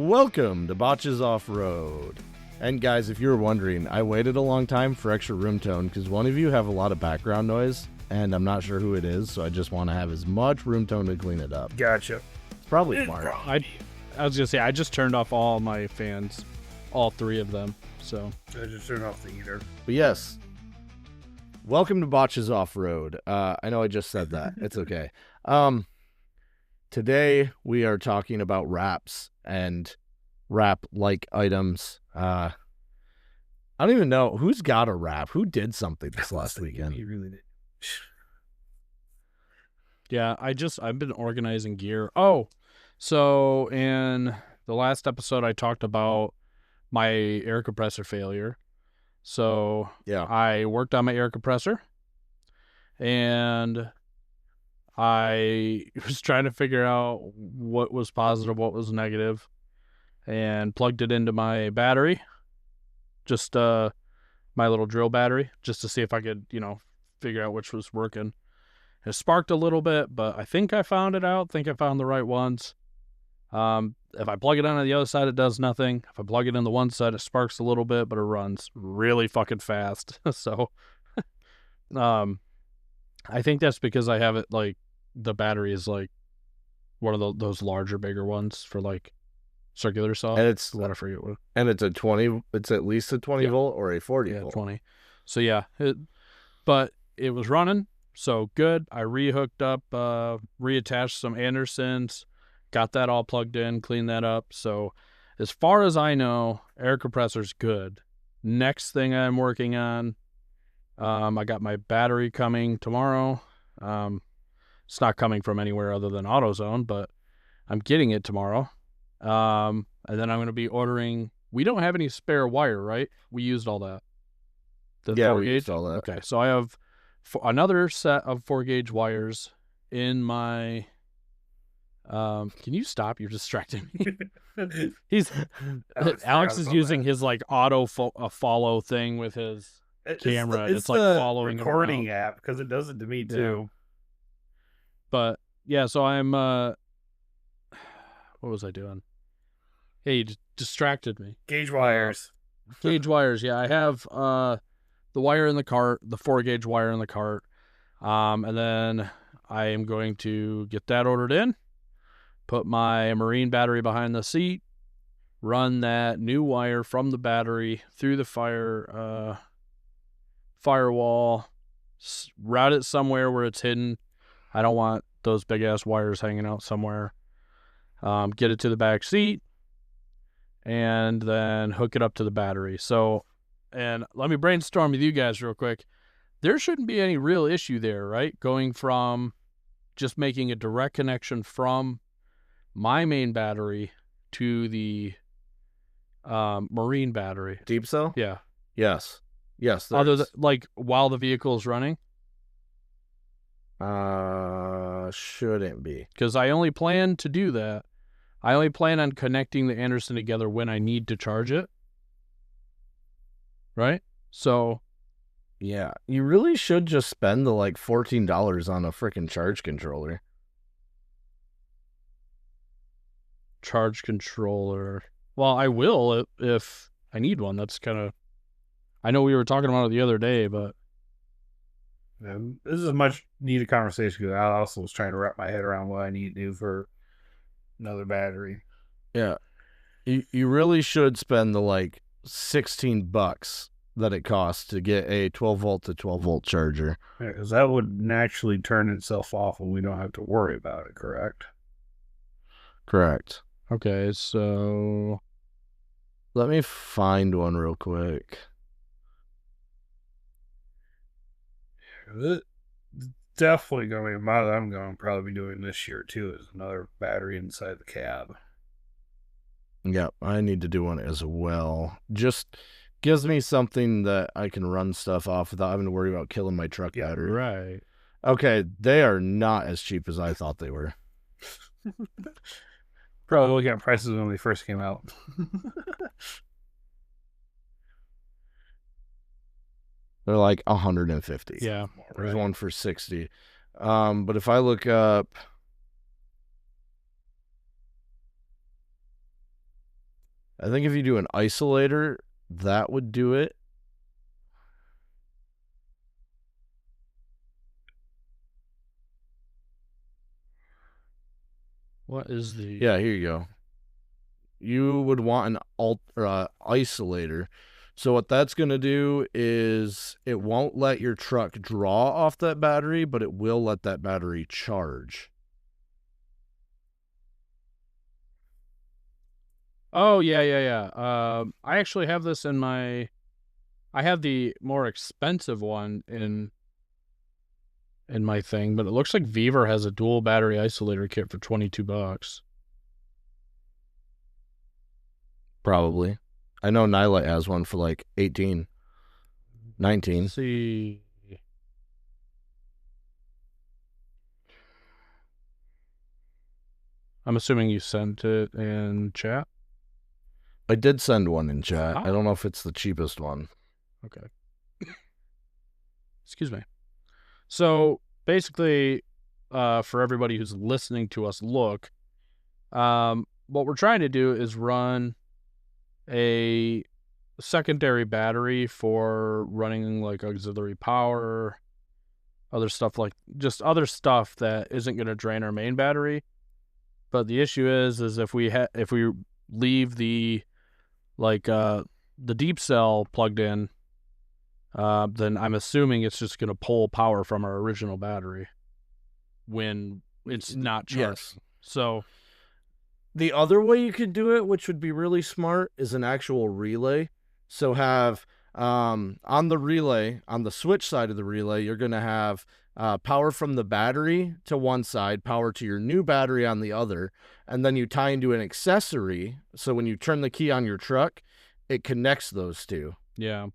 Welcome to Botches Off-Road. And guys, if you were wondering, I waited a long time for extra room tone because one of you have a lot of background noise, and I'm not sure who it is, so I just want to have as much room tone to clean it up. Gotcha. It's probably smart. I was gonna say I just turned off all my fans, all three of them. So I just turned off the heater. But yes, welcome to Botches Off-Road. I know I just said that. It's okay. Today we are talking about wraps and wrap-like items. I don't even know who's got a wrap. Who did something this last weekend? He really did. yeah, I've been organizing gear. Oh, so in the last episode I talked about my air compressor failure. So Yeah. I worked on my air compressor, and I was trying to figure out what was positive, what was negative, and plugged it into my battery, just my little drill battery, just to see if I could, figure out which was working. It sparked a little bit, but I think I found it out. I found the right ones. If I plug it on the other side, it does nothing. If I plug it in the one side, it sparks a little bit, but it runs really fucking fast. So, I think that's because I have it the battery is like one of those larger, bigger ones for like circular saw. And it's I forget what. And it's a 20. It's at least a 20 volt or a 40 volt. 20. So yeah, but it was running, so good. I rehooked up, reattached some Andersons, got that all plugged in, cleaned that up. So as far as I know, air compressor's good. Next thing I'm working on, I got my battery coming tomorrow. It's not coming from anywhere other than AutoZone, but I'm getting it tomorrow. And then I'm going to be ordering. We don't have any spare wire, right? We used all that. We 4 gauge? used all that. Okay, so I have another set of 4 gauge wires in my. Can you stop? You're distracting me. Alex is using his auto follow thing with his camera. It's the following recording app because it does it to me too. But yeah, so I'm. What was I doing? Hey, you distracted me. Gauge wires. Gauge wires. Yeah, I have the wire in the cart, the 4 gauge wire in the cart, and then I am going to get that ordered in. Put my marine battery behind the seat. Run that new wire from the battery through the firewall. Route it somewhere where it's hidden. I don't want those big ass wires hanging out somewhere. Get it to the back seat, and then hook it up to the battery. So, and let me brainstorm with you guys real quick. There shouldn't be any real issue there, right? Going from just making a direct connection from my main battery to the marine battery. Deep cell? Yeah. Yes. Other than, while the vehicle is running? Shouldn't be. Because I only plan to do that. I only plan on connecting the Anderson together when I need to charge it. Right? So. Yeah. You really should just spend the $14 on a freaking charge controller. Charge controller. Well, I will if I need one. That's kind of. I know we were talking about it the other day, but. This is a much needed conversation because I also was trying to wrap my head around what I need to do for another battery. Yeah. You really should spend the $16 that it costs to get a 12 volt to 12 volt charger. Yeah, because that would naturally turn itself off and we don't have to worry about it, correct? Correct. Okay, so. Let me find one real quick. It's definitely going to be a model I'm going to probably be doing this year too, is another battery inside the cab. Yeah, I need to do one as well. Just gives me something that I can run stuff off without having to worry about killing my truck battery. Right. Okay, they are not as cheap as I thought they were. Probably looking at prices when they first came out. They're like 150. Yeah. There's one for 60. But if I look up I think if you do an isolator, that would do it. What is the... Yeah, here you go. You would want an isolator. So what that's going to do is it won't let your truck draw off that battery, but it will let that battery charge. Oh, yeah. I actually have this in my... I have the more expensive one in my thing, but it looks like Viver has a dual battery isolator kit for $22. Probably. I know Nylite has one for like 18, 19. Let's see. I'm assuming you sent it in chat. I did send one in chat. Ah. I don't know if it's the cheapest one. Okay. Excuse me. So basically, for everybody who's listening to us look, what we're trying to do is run a secondary battery for running like auxiliary power, other stuff that isn't going to drain our main battery. But the issue is if we leave the deep cell plugged in, then I'm assuming it's just going to pull power from our original battery when it's not charged. Yes. So the other way you could do it, which would be really smart, is an actual relay. So have on the relay, on the switch side of the relay, you're going to have power from the battery to one side, power to your new battery on the other, and then you tie into an accessory. So when you turn the key on your truck, it connects those two. yeah.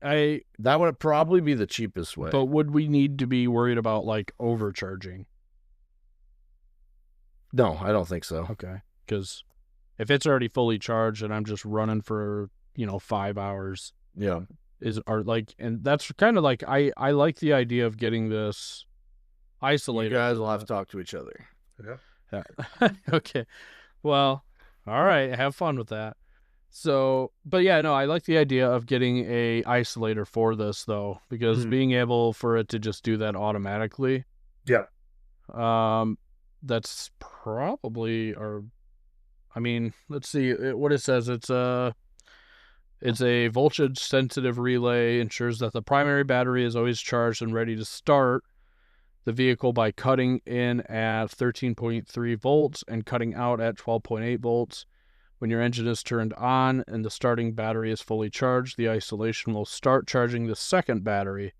That would probably be the cheapest way. But would we need to be worried about like overcharging? No, I don't think so. Okay. Because if it's already fully charged and I'm just running for, 5 hours. Yeah. And that's kind of like, I like the idea of getting this isolated. You guys will have to talk to each other. Yeah. Okay. Well, all right. Have fun with that. So, but yeah, no, I like the idea of getting a isolator for this though, because being able for it to just do that automatically. Yeah. That's probably let's see what it says. It's a voltage sensitive relay, ensures that the primary battery is always charged and ready to start the vehicle by cutting in at 13.3 volts and cutting out at 12.8 volts. When your engine is turned on and the starting battery is fully charged, the isolation will start charging the second battery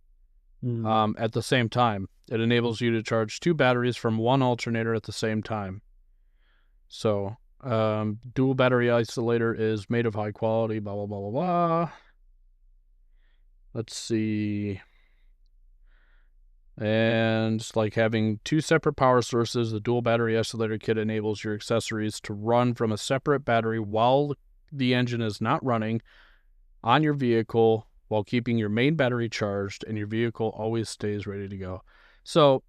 at the same time. It enables you to charge 2 batteries from one alternator at the same time. So, dual battery isolator is made of high quality, blah, blah, blah, blah, blah. Let's see. And like having 2 separate power sources, the dual battery isolator kit enables your accessories to run from a separate battery while the engine is not running on your vehicle while keeping your main battery charged, and your vehicle always stays ready to go. So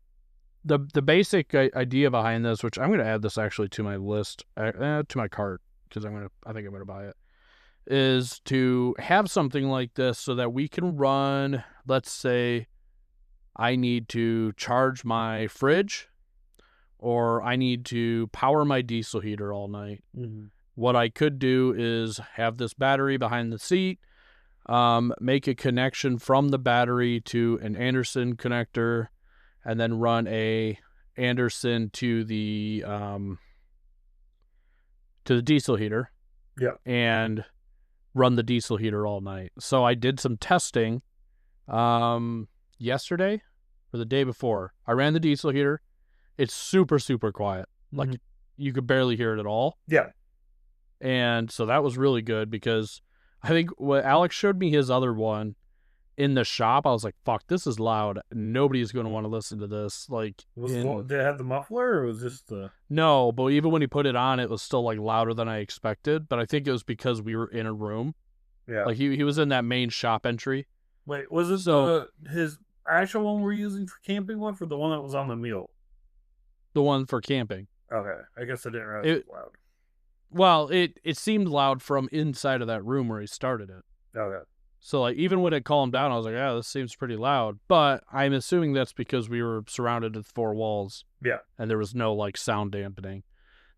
the basic idea behind this, which I'm going to add this actually to my list, to my cart, because I think I'm going to buy it, is to have something like this so that we can run, let's say, I need to charge my fridge or I need to power my diesel heater all night. Mm-hmm. What I could do is have this battery behind the seat, make a connection from the battery to an Anderson connector, and then run a Anderson to the diesel heater. Yeah. And run the diesel heater all night. So I did some testing yesterday or the day before. I ran the diesel heater. It's super, super quiet. Like you could barely hear it at all. Yeah. And so that was really good because I think what Alex showed me his other one in the shop, I was like, fuck, this is loud. Nobody's going to want to listen to this. Like, did it have the muffler or was this the... No, but even when he put it on, it was still like louder than I expected. But I think it was because we were in a room. Yeah. Like he was in that main shop entry. Wait, was it his actual one we're using for camping one, for the one that was on the mule? The one for camping. Okay, I guess I didn't realize it was loud. Well, it seemed loud from inside of that room where he started it. Okay. So, like, even when it calmed down, I was like, yeah, this seems pretty loud. But I'm assuming that's because we were surrounded with 4 walls. Yeah. And there was no, like, sound dampening.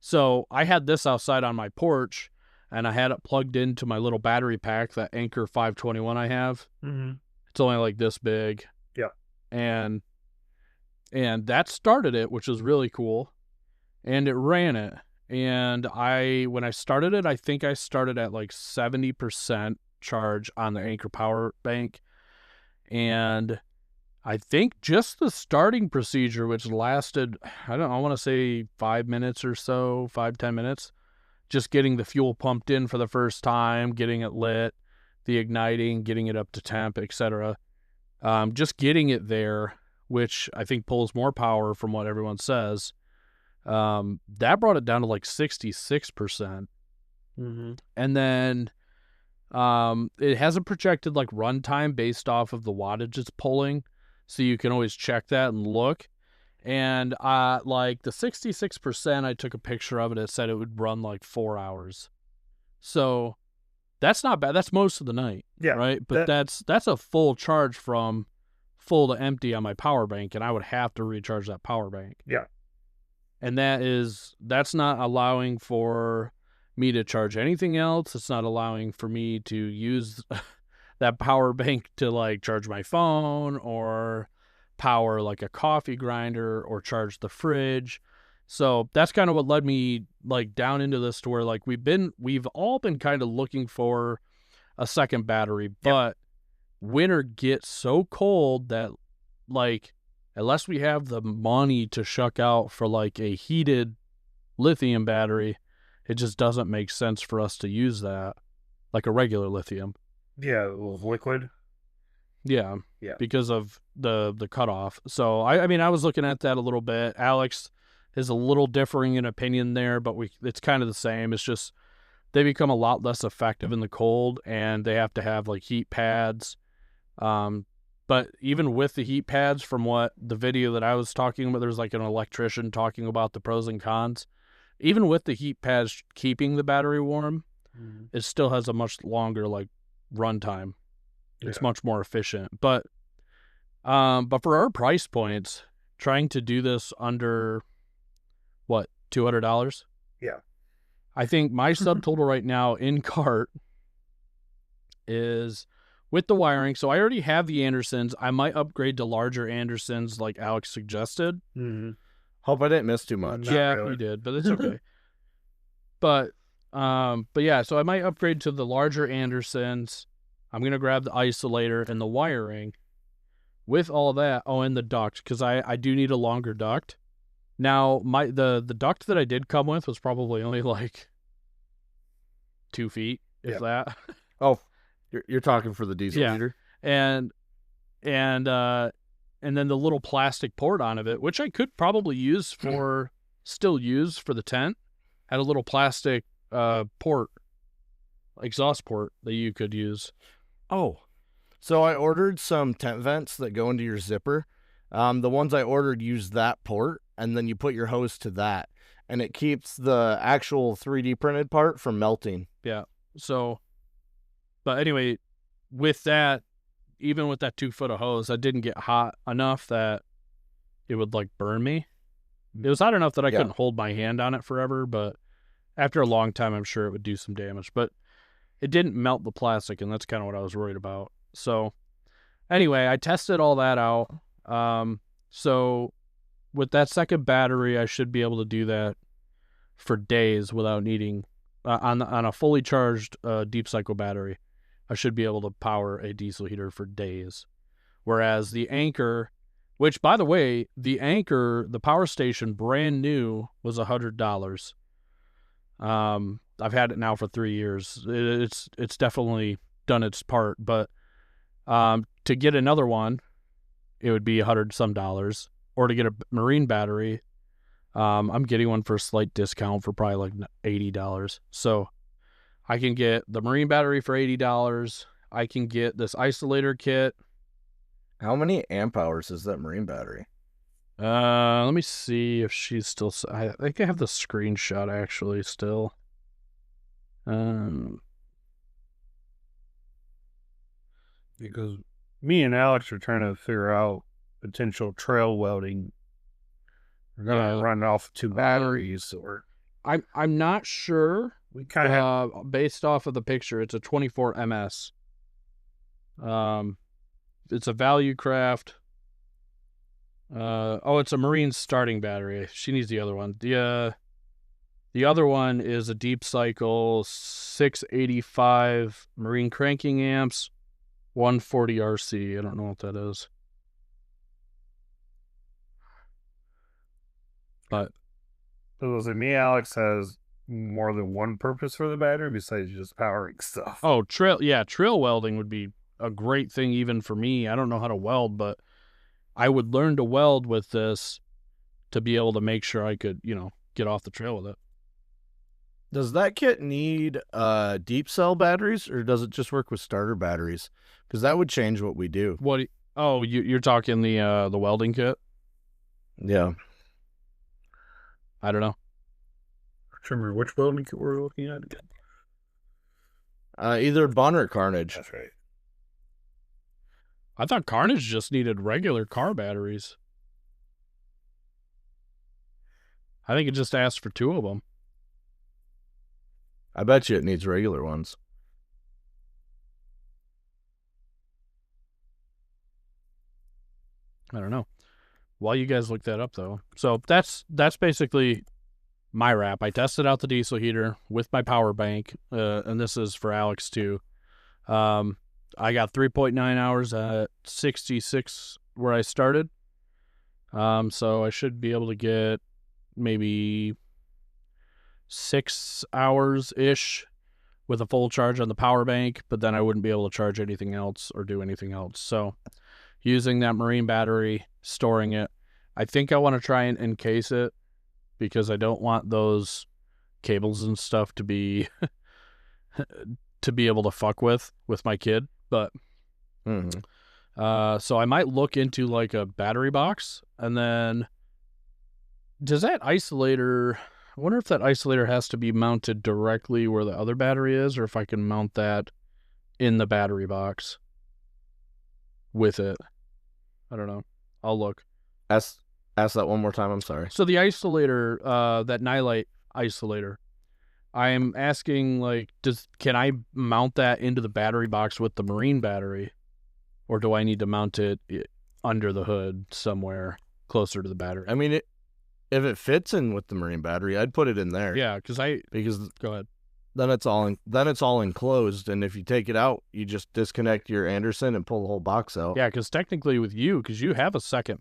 So I had this outside on my porch, and I had it plugged into my little battery pack, that Anker 521 I have. Mm-hmm. It's only like this big. Yeah. And that started it, which was really cool. And it ran it. And when I started it, I think I started at like 70% charge on the Anker power bank. And I think just the starting procedure, which lasted, I want to say 5 minutes or so, 5-10 minutes, just getting the fuel pumped in for the first time, getting it lit, the igniting, getting it up to temp, etc. Just getting it there, which I think pulls more power from what everyone says. That brought it down to like 66%. Mm-hmm. And then it has a projected like runtime based off of the wattage it's pulling. So you can always check that and look. And like the 66%, I took a picture of it. It said it would run like 4 hours. So that's not bad. That's most of the night. Yeah. Right. But that's a full charge from full to empty on my power bank. And I would have to recharge that power bank. Yeah. And that's not allowing for me to charge anything else. It's not allowing for me to use that power bank to like charge my phone or power like a coffee grinder or charge the fridge. So that's kind of what led me like down into this to where like we've all been kind of looking for a second battery, but winter gets so cold that like unless we have the money to shuck out for like a heated lithium battery, it just doesn't make sense for us to use that like a regular lithium. Yeah, with liquid. Yeah. Yeah. Because of the cutoff. So I mean, I was looking at that a little bit. Alex is a little differing in opinion there, but it's kind of the same. It's just they become a lot less effective in the cold, and they have to have like heat pads. But even with the heat pads, from what the video that I was talking about, there's like an electrician talking about the pros and cons. Even with the heat pads keeping the battery warm, it still has a much longer like runtime. It's much more efficient. But for our price points, trying to do this under what, $200? Yeah. I think my subtotal right now in cart is with the wiring. So I already have the Andersons. I might upgrade to larger Andersons like Alex suggested. Mm-hmm. Hope I didn't miss too much. Yeah, really. you did, but it's okay. But yeah, so I might upgrade to the larger Andersons. I'm going to grab the isolator and the wiring with all that. Oh, and the duct, because I do need a longer duct. Now, the duct that I did come with was probably only like 2 feet, if that. Oh, you're talking for the diesel heater? And then the little plastic port on of it, which I could probably still use for the tent, had a little plastic port, exhaust port that you could use. Oh, so I ordered some tent vents that go into your zipper. The ones I ordered use that port, and then you put your hose to that, and it keeps the actual 3D printed part from melting. Yeah. So, but anyway, with that, even with that 2 foot of hose, I didn't get hot enough that it would like burn me. It was hot enough that I couldn't hold my hand on it forever, but after a long time, I'm sure it would do some damage. But it didn't melt the plastic, and that's kind of what I was worried about. So anyway, I tested all that out. So with that second battery, I should be able to do that for days without needing on a fully charged deep cycle battery. I should be able to power a diesel heater for days. Whereas the Anker, which by the way, the Anker, the power station brand new was $100. I've had it now for 3 years. It's definitely done its part, but to get another one, it would be $100 some, or to get a marine battery, I'm getting one for a slight discount for probably like $80. So I can get the marine battery for $80. I can get this isolator kit. How many amp hours is that marine battery? Let me see if she's still. I think I have the screenshot actually still. Because me and Alex are trying to figure out potential trail welding. We're gonna run off 2 batteries, or I'm not sure. we kind of Based off of the picture, it's a 24 MS. It's a Value Craft. It's a Marine starting battery. She needs the other one. The other one is a Deep Cycle 685 Marine cranking amps, 140 RC. I don't know what that is. But So was it me? Alex has more than one purpose for the battery besides just powering stuff. trail welding would be a great thing even for me. I don't know how to weld, but I would learn to weld with this to be able to make sure I could, get off the trail with it. Does that kit need deep cell batteries, or does it just work with starter batteries? Because that would change what we do. What? Oh, you're talking the welding kit? Yeah. I don't know. I can't remember which welding kit we're looking at again. Either Bun or Carnage. That's right. I thought Carnage just needed regular car batteries. I think it just asked for 2 of them. I bet you it needs regular ones. I don't know. While you guys look that up, though. So that's basically my wrap. I tested out the diesel heater with my power bank, and this is for Alex, too. I got 3.9 hours at 66 where I started. So I should be able to get maybe 6 hours-ish with a full charge on the power bank, but then I wouldn't be able to charge anything else or do anything else. So using that Marine battery, storing it, I think I want to try and encase it because I don't want those cables and stuff to be to be able to fuck with my kid. But so I might look into like a battery box, and then does that isolator, I wonder if that isolator has to be mounted directly where the other battery is, or if I can mount that in the battery box with it. I don't know. I'll look. Ask that one more time. I'm sorry. So the isolator, that Nylite isolator, I'm asking, like, can I mount that into the battery box with the Marine battery, or do I need to mount it under the hood somewhere closer to the battery? I mean, if it fits in with the Marine battery, I'd put it in there. Yeah, because go ahead. Then it's all enclosed, and if you take it out, you just disconnect your Anderson and pull the whole box out. Yeah, because technically with you, because you have a second.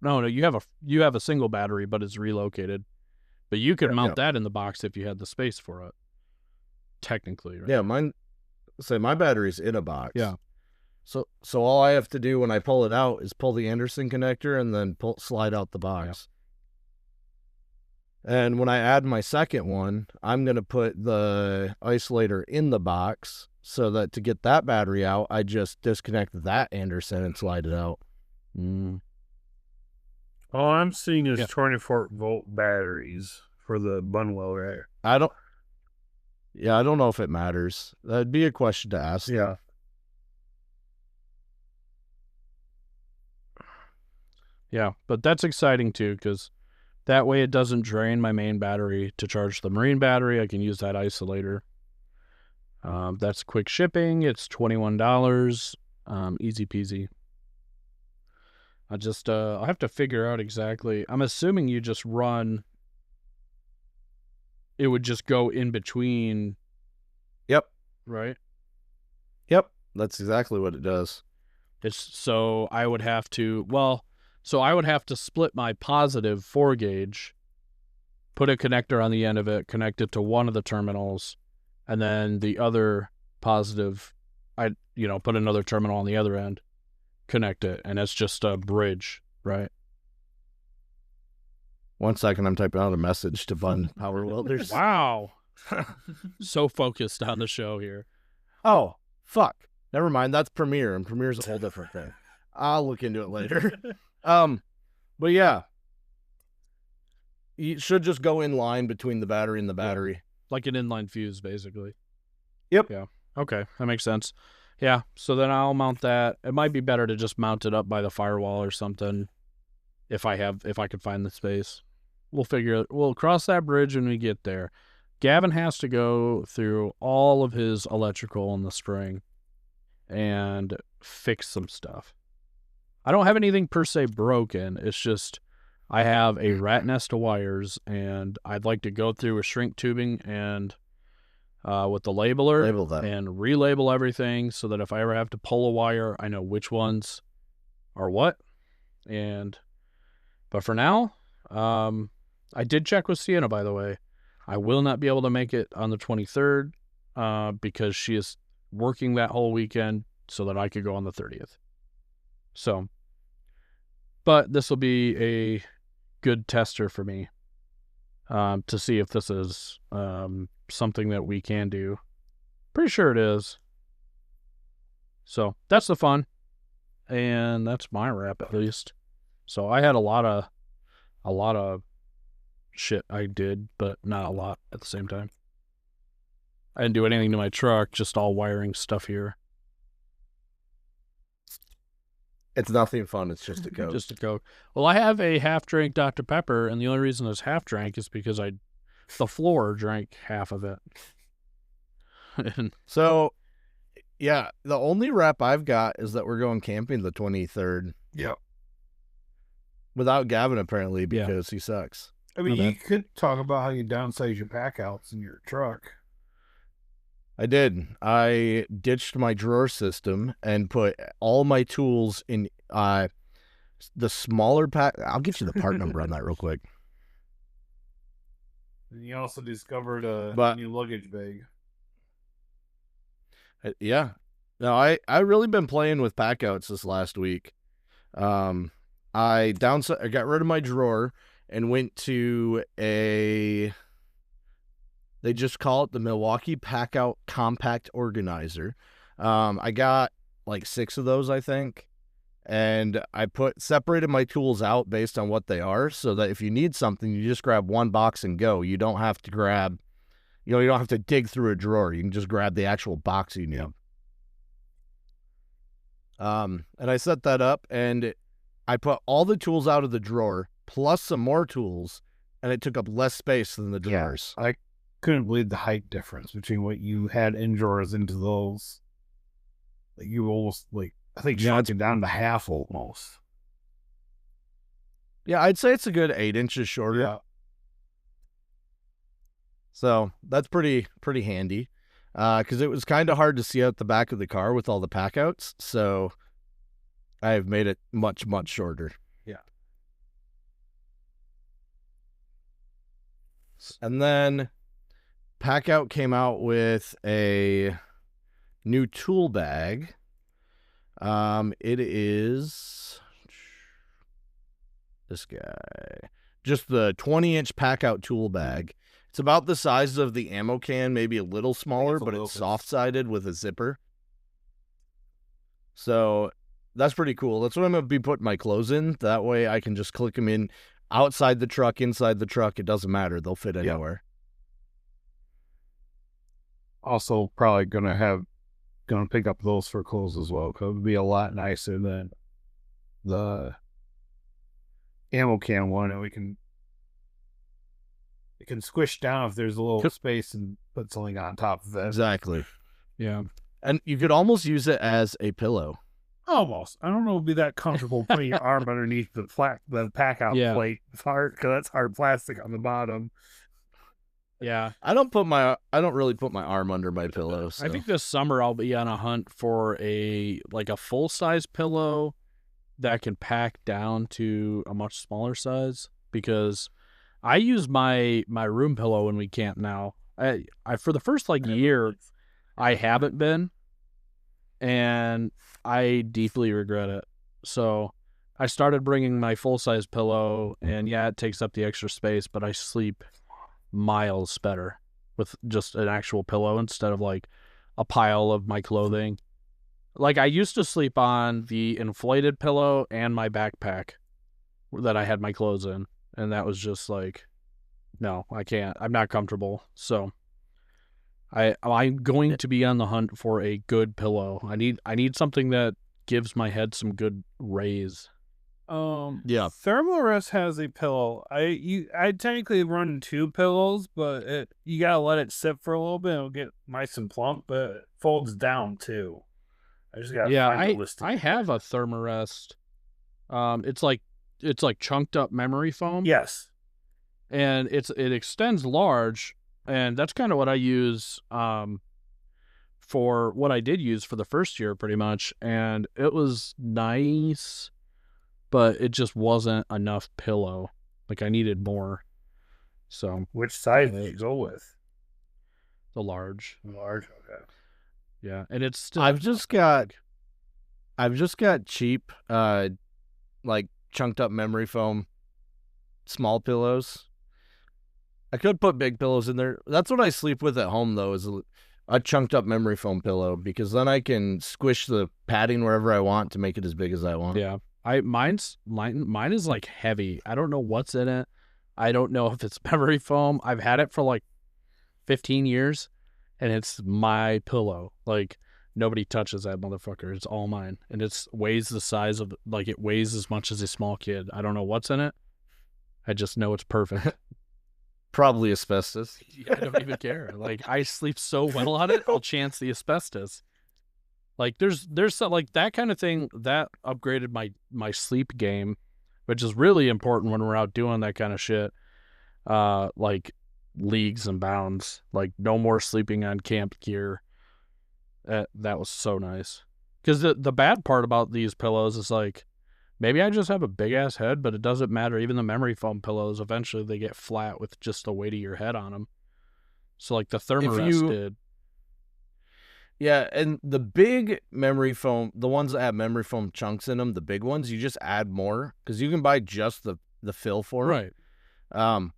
No, you have a single battery, but it's relocated. But you could mount that in the box if you had the space for it. Technically, right? Yeah, my battery's in a box. Yeah. So all I have to do when I pull it out is pull the Anderson connector and then slide out the box. Yeah. And when I add my second one, I'm going to put the isolator in the box so that to get that battery out, I just disconnect that Anderson and slide it out. All I'm seeing is 24-volt batteries for the bun welder. I don't know if it matters. That'd be a question to ask. Yeah. Yeah, but that's exciting too, because that way it doesn't drain my main battery to charge the Marine battery. I can use that isolator. That's quick shipping. It's $21. Easy peasy. I'll have to figure out exactly. I'm assuming you just run. It would just go in between. Yep. Right? Yep. That's exactly what it does. I would have to split my positive 4-gauge, put a connector on the end of it, connect it to one of the terminals, and then the other positive, put another terminal on the other end, connect it, and it's just a bridge, right? 1 second, I'm typing out a message to Bun Power Welders. Wow. So focused on the show here. Oh, fuck. Never mind, that's Premiere, and Premiere's a whole different thing. I'll look into it later. But yeah. You should just go in line between the battery and the battery. Like an inline fuse, basically. Yep. Yeah. Okay, that makes sense. Yeah, so then I'll mount that. It might be better to just mount it up by the firewall or something if I could find the space. We'll cross that bridge when we get there. Gavin has to go through all of his electrical in the spring and fix some stuff. I don't have anything per se broken. It's just I have a rat nest of wires, and I'd like to go through with shrink tubing and with the labeler Label that. and relabel everything so that if I ever have to pull a wire, I know which ones are what. But for now, I did check with Sienna, by the way. I will not be able to make it on the 23rd because she is working that whole weekend so that I could go on the 30th. So, but this will be a good tester for me to see if this is something that we can do. Pretty sure it is. So that's the fun, and that's my wrap at least. So I had a lot of shit I did, but not a lot at the same time. I didn't do anything to my truck, just all wiring stuff here. It's nothing fun. It's just a Coke. Just a Coke. Well, I have a half-drink Dr. Pepper, and the only reason it's half-drank is because the floor drank half of it. So, yeah, the only wrap I've got is that we're going camping the 23rd. Yep. Without Gavin, apparently, because he sucks. I mean, Not you bad. could talk about how you downsize your pack outs in your truck. I did. I ditched my drawer system and put all my tools in the smaller pack. I'll get you the part number on that real quick. And you also discovered a But- new luggage bag. Yeah. No, I really been playing with pack outs this last week. I got rid of my drawer and went to they just call it the Milwaukee Pack Out Compact Organizer. I got like 6 of those, I think. And I separated my tools out based on what they are so that if you need something, you just grab one box and go. You don't have to you don't have to dig through a drawer. You can just grab the actual box you need. And I set that up and I put all the tools out of the drawer plus some more tools, and it took up less space than the drawers. I couldn't believe the height difference between what you had in drawers into those. Like you almost I think shrunk it down to half almost. Yeah, I'd say it's a good 8 inches shorter. Yeah. So that's pretty handy. Because it was kind of hard to see out the back of the car with all the pack outs. So I've made it much, much shorter. Yeah. And then Pack Out came out with a new tool bag. It is this guy. Just the 20-inch Pack Out tool bag. It's about the size of the ammo can, maybe a little smaller, but it's soft-sided with a zipper. So that's pretty cool. That's what I'm going to be putting my clothes in. That way I can just click them in outside the truck, inside the truck. It doesn't matter. They'll fit anywhere. Also, probably gonna pick up those for clothes as well, because it would be a lot nicer than the ammo can one, and it can squish down if there's a little space and put something on top of it. Exactly. Yeah. And you could almost use it as a pillow. Almost. I don't know if it'd be that comfortable putting your arm underneath the pack out plate. It's hard because that's hard plastic on the bottom. Yeah. I don't really put my arm under my pillow. So. I think this summer I'll be on a hunt for a full-size pillow that can pack down to a much smaller size, because I use my room pillow when we camp now. I for the first year I haven't been, and I deeply regret it. So I started bringing my full-size pillow, and it takes up the extra space, but I sleep miles better with just an actual pillow instead of a pile of my clothing. I used to sleep on the inflated pillow and my backpack that I had my clothes in, and that was just no, I can't. I'm not comfortable. So I'm going to be on the hunt for a good pillow. I need something that gives my head some good raise. Yeah. Thermarest has a pillow. I technically run 2 pillows, but you gotta let it sit for a little bit. It'll get nice and plump, but it folds down too. I just gotta find the listing. I have a Thermarest. It's like chunked up memory foam. Yes. And it extends large, and that's kind of what I use for what I did use for the first year pretty much, and it was nice, but it just wasn't enough pillow. Like I needed more. So which size did you go with? The large. Large, okay. Yeah, and it's still I've just got cheap like chunked up memory foam small pillows. I could put big pillows in there. That's what I sleep with at home, though, is a chunked up memory foam pillow, because then I can squish the padding wherever I want to make it as big as I want. Yeah, mine is like heavy. I don't know what's in it. I don't know if it's memory foam. I've had it for like 15 years, and it's my pillow. Like nobody touches that motherfucker. It's all mine, and it weighs the size of it weighs as much as a small kid. I don't know what's in it. I just know it's perfect. Probably asbestos. I don't even care. Like I sleep so well on it, I'll chance the asbestos. Like there's some, like that kind of thing that upgraded my sleep game, which is really important when we're out doing that kind of shit. Like leagues and bounds. Like no more sleeping on camp gear. That was so nice. Because the bad part about these pillows is like, maybe I just have a big ass head, but it doesn't matter. Even the memory foam pillows, eventually they get flat with just the weight of your head on them. So like the Thermarest did. Yeah, and the big memory foam, the ones that have memory foam chunks in them, the big ones, you just add more, because you can buy just the fill for it. Right.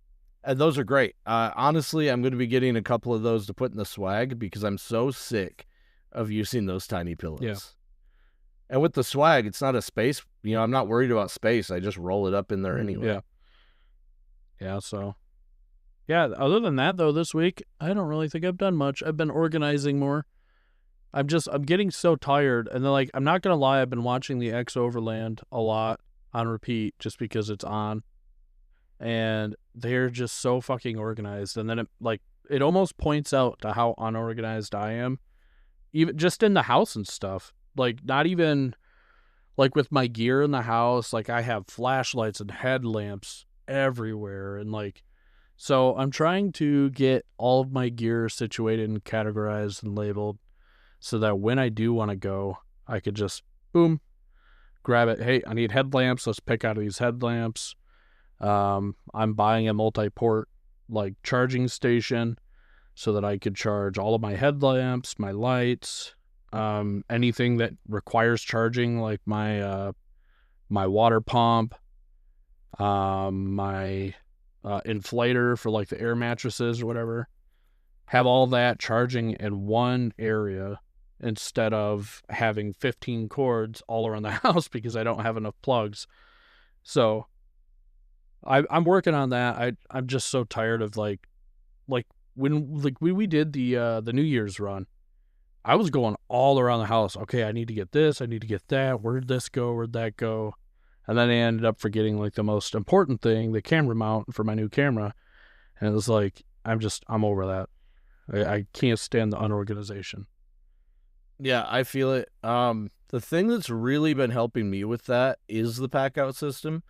And those are great. Honestly, I'm going to be getting a couple of those to put in the swag, because I'm so sick of using those tiny pillows. Yeah. And with the swag, it's not a space. I'm not worried about space. I just roll it up in there anyway. Yeah. Yeah, so. Yeah, other than that, though, this week, I don't really think I've done much. I've been organizing more. I'm getting so tired. And then, I'm not going to lie, I've been watching the X Overland a lot on repeat just because it's on. And they're just so fucking organized. And then, it almost points out to how unorganized I am. Even just in the house and stuff. Not even, with my gear in the house, I have flashlights and headlamps everywhere. And, so I'm trying to get all of my gear situated and categorized and labeled so that when I do want to go, I could just, boom, grab it. Hey, I need headlamps. Let's pick out of these headlamps. I'm buying a multi-port, charging station so that I could charge all of my headlamps, my lights, anything that requires charging, like my water pump, my inflator for the air mattresses or whatever. Have all that charging in one area instead of having 15 cords all around the house because I don't have enough plugs. So I'm working on that. I'm just so tired of when we did the New Year's run. I was going all around the house. Okay, I need to get this. I need to get that. Where'd this go? Where'd that go? And then I ended up forgetting the most important thing, the camera mount for my new camera. And it was I'm over that. I can't stand the unorganization. Yeah, I feel it. The thing that's really been helping me with that is the pack out system,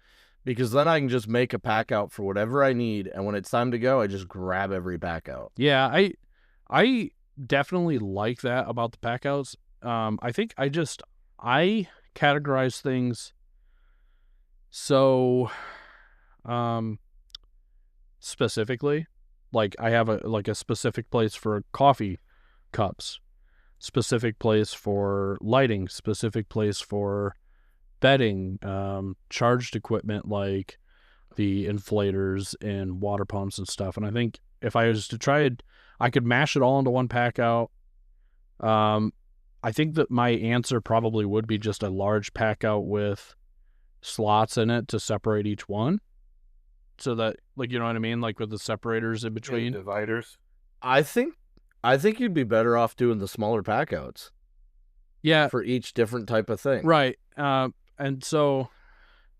because then I can just make a pack out for whatever I need, and when it's time to go, I just grab every pack out. Yeah, I definitely like that about the pack outs. I think I categorize things so specifically. I have a specific place for coffee cups, specific place for lighting, specific place for bedding, charged equipment like the inflators and water pumps and stuff. And I think if I was to try it, I could mash it all into one pack out. I think that my answer probably would be just a large pack out with slots in it to separate each one. So that, you know what I mean? With the separators in between. Dividers. I think I think you'd be better off doing the smaller pack outs. Yeah. For each different type of thing. Right. And so,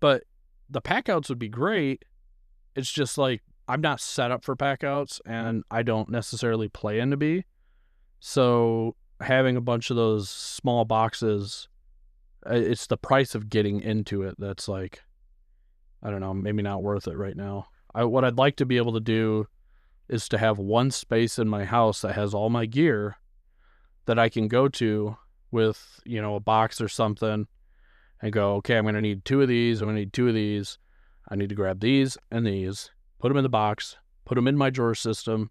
but the pack outs would be great. It's just like, I'm not set up for pack outs and I don't necessarily plan to be. So having a bunch of those small boxes, it's the price of getting into it that's like, I don't know, maybe not worth it right now. What I'd like to be able to do is to have one space in my house that has all my gear that I can go to with, a box or something and go, okay, I'm going to need 2 of these. I'm going to need 2 of these. I need to grab these and these, put them in the box, put them in my drawer system.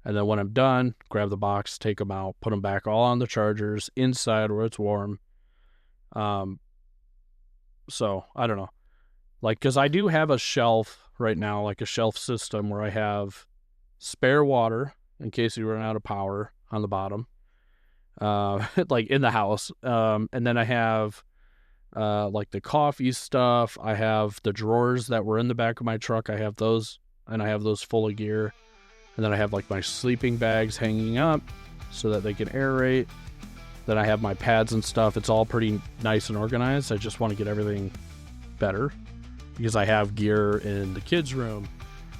And then when I'm done, grab the box, take them out, put them back all on the chargers inside where it's warm. So I don't know. Like, cause I do have a shelf right now, like a shelf system where I have spare water in case you run out of power on the bottom, like in the house. And then I have, like the coffee stuff. I have the drawers that were in the back of my truck. I have those, and I have those full of gear. And then I have like my sleeping bags hanging up so that they can aerate. Then I have my pads and stuff. It's all pretty nice and organized. I just want to get everything better because I have gear in the kids' room.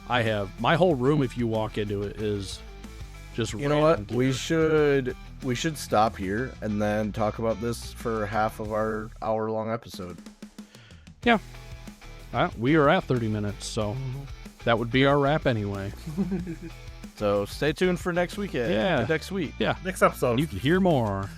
I have my whole room. If you walk into it, is just you know what gear. We should stop here and then talk about this for half of our hour-long episode. Yeah, we are at 30 minutes, so that would be our wrap anyway. So stay tuned for next weekend. Yeah, next week. Yeah, Next episode. You can hear more.